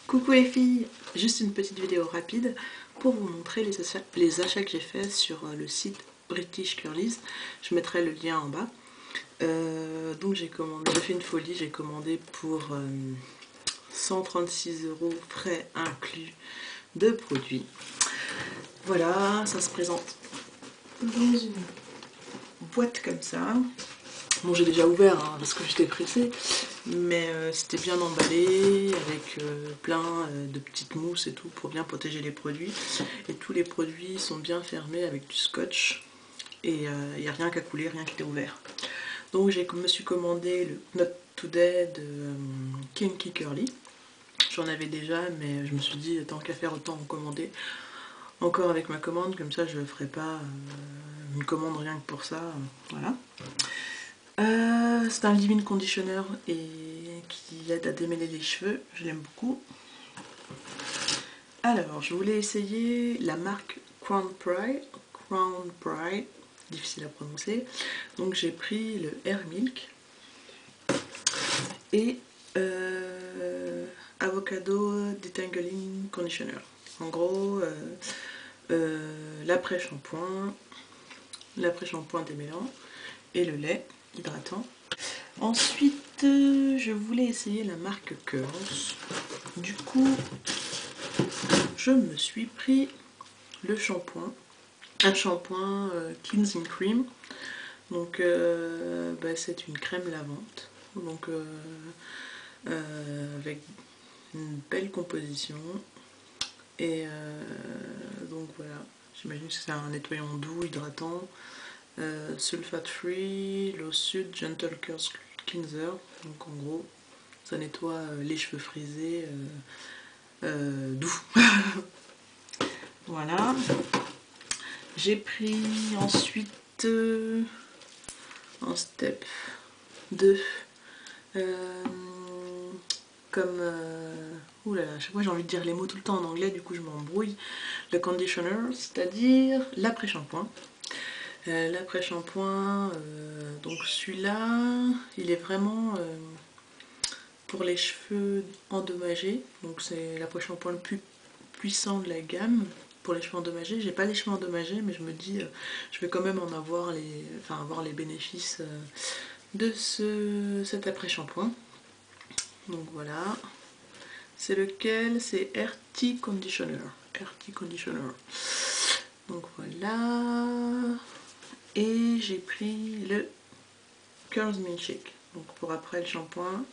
Coucou les filles, juste une petite vidéo rapide pour vous montrer les achats que j'ai fait sur le site British Curlies. Je mettrai le lien en bas. Donc j'ai fait une folie, j'ai commandé pour 136 € frais inclus de produits. Voilà, ça se présente dans une boîte comme ça. Bon, j'ai déjà ouvert hein, parce que j'étais pressée, mais c'était bien emballé avec plein de petites mousses et tout pour bien protéger les produits. Et tous les produits sont bien fermés avec du scotch et il n'y a rien qu'à couler, rien qui est ouvert. Donc je me suis commandé le Not Today de Kinky Curly. J'en avais déjà, mais je me suis dit tant qu'à faire autant en commander encore avec ma commande, comme ça je ne ferai pas une commande rien que pour ça. Voilà. C'est un leave-in conditioner et qui aide à démêler les cheveux, je l'aime beaucoup. Alors, je voulais essayer la marque Crown Pride, difficile à prononcer. Donc j'ai pris le Air Milk et Avocado Detangling Conditioner. En gros, l'après-shampoing démêlant et le lait hydratant. Ensuite, je voulais essayer la marque Curls. Du coup, je me suis pris le shampoing, un shampoing cleansing cream. Donc, c'est une crème lavante. Donc, avec une belle composition. Et donc voilà, j'imagine que c'est un nettoyant doux, hydratant. Sulfate free, l'eau sud, gentle curls cleanser. Donc en gros, ça nettoie les cheveux frisés doux. Voilà. J'ai pris ensuite en step 2 comme oulala, à chaque fois j'ai envie de dire les mots tout le temps en anglais, du coup je m'embrouille. Le conditioner, c'est-à-dire l'après-shampoing. L'après-shampoing, donc celui-là, il est vraiment pour les cheveux endommagés. Donc c'est l'après-shampoing le plus puissant de la gamme pour les cheveux endommagés. J'ai pas les cheveux endommagés, mais je me dis, je vais quand même en avoir avoir les bénéfices de cet après-shampoing. Donc voilà. C'est lequel? C'est RT Conditioner. RT Conditioner. Donc voilà. Et j'ai pris le Curls Milkshake. Donc pour après le shampoing,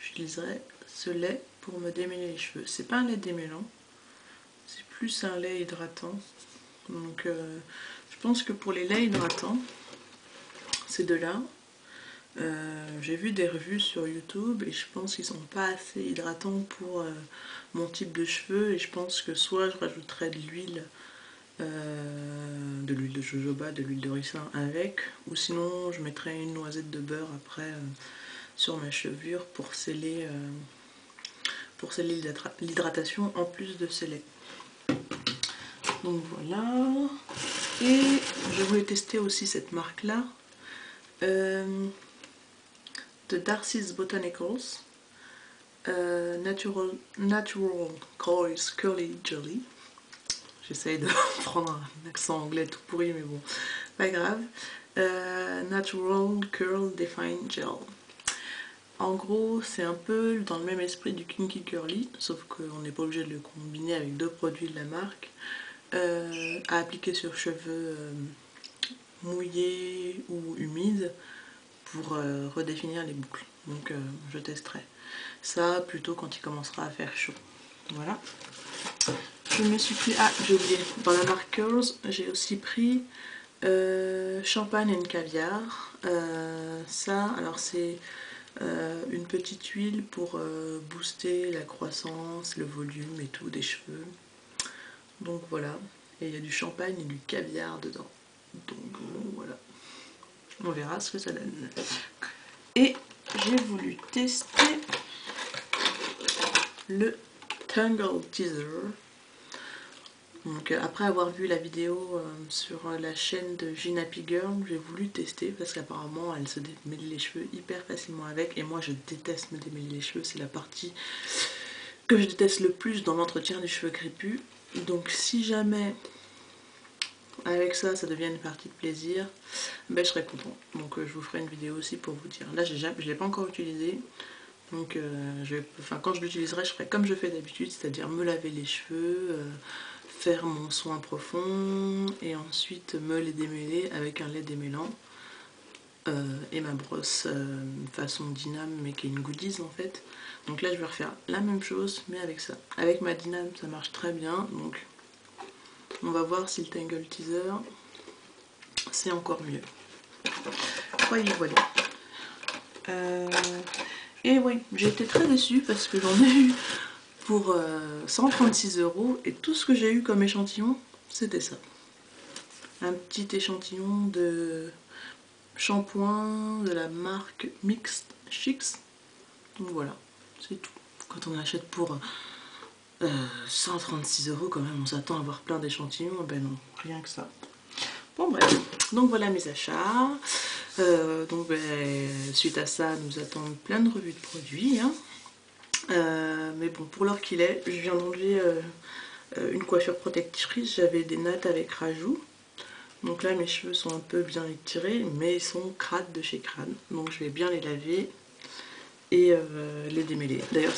j'utiliserai ce lait pour me démêler les cheveux. C'est pas un lait démêlant, c'est plus un lait hydratant. Donc je pense que pour les laits hydratants, ces deux-là, j'ai vu des revues sur YouTube et je pense qu'ils sont pas assez hydratants pour mon type de cheveux. Et je pense que soit je rajouterais de l'huile de jojoba, de l'huile de ricin avec, ou sinon je mettrais une noisette de beurre après sur ma chevelure pour sceller l'hydratation en plus de ce lait. Donc voilà. Et je voulais tester aussi cette marque là de Darcy's Botanicals Natural Curly Jelly. J'essaye de prendre un accent anglais tout pourri, mais bon, pas grave. Natural Curl Define Gel. En gros, c'est un peu dans le même esprit du Kinky Curly, sauf qu'on n'est pas obligé de le combiner avec deux produits de la marque. À appliquer sur cheveux mouillés ou humides pour redéfinir les boucles. Donc je testerai ça plutôt quand il commencera à faire chaud. Voilà. Je me suis pris, j'ai oublié, dans la marque Curls, j'ai aussi pris champagne and caviar. Ça, alors c'est une petite huile pour booster la croissance, le volume et tout des cheveux. Donc voilà, et il y a du champagne et du caviar dedans. Donc voilà, on verra ce que ça donne. Et j'ai voulu tester le Tangle Teaser. Donc après avoir vu la vidéo sur la chaîne de Gina Happy Girl, j'ai voulu tester parce qu'apparemment elle se démêle les cheveux hyper facilement avec, et moi je déteste me démêler les cheveux, c'est la partie que je déteste le plus dans l'entretien des cheveux crépus. Donc si jamais avec ça, ça devient une partie de plaisir, ben, je serai content. Donc je vous ferai une vidéo aussi pour vous dire. Là, je ne l'ai pas encore utilisé. Donc quand je l'utiliserai, je ferai comme je fais d'habitude, c'est-à-dire me laver les cheveux, faire mon soin profond et ensuite me les démêler avec un lait démêlant. Et ma brosse façon Dynam, mais qui est une goodies en fait. Donc là je vais refaire la même chose mais avec ça. Avec ma Dynam ça marche très bien, donc on va voir si le Tangle Teaser c'est encore mieux. Voyez, voilà. Et oui, j'ai été très déçue parce que j'en ai eu pour 136 € et tout ce que j'ai eu comme échantillon c'était ça. Un petit échantillon de shampoing de la marque Mixed Chicks. Donc voilà, c'est tout. Quand on achète pour 136 € quand même, on s'attend à avoir plein d'échantillons. Ben non, rien que ça. Bon bref, donc voilà mes achats. Suite à ça, nous attendons plein de revues de produits. Hein. Mais bon, pour l'heure qu'il est, je viens d'enlever une coiffure protectrice. J'avais des nattes avec rajout. Donc là mes cheveux sont un peu bien étirés, mais ils sont crades de chez Crade. Donc je vais bien les laver et les démêler. D'ailleurs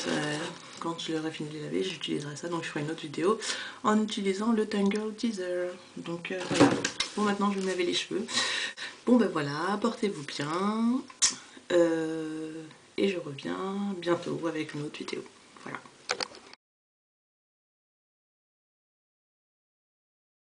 quand je l'aurai fini de les laver, j'utiliserai ça. Donc je ferai une autre vidéo en utilisant le Tangle Teaser. Donc voilà. Bon, maintenant je vais me laver les cheveux. Bon ben voilà, portez-vous bien. Et je reviens bientôt avec une autre vidéo. Voilà.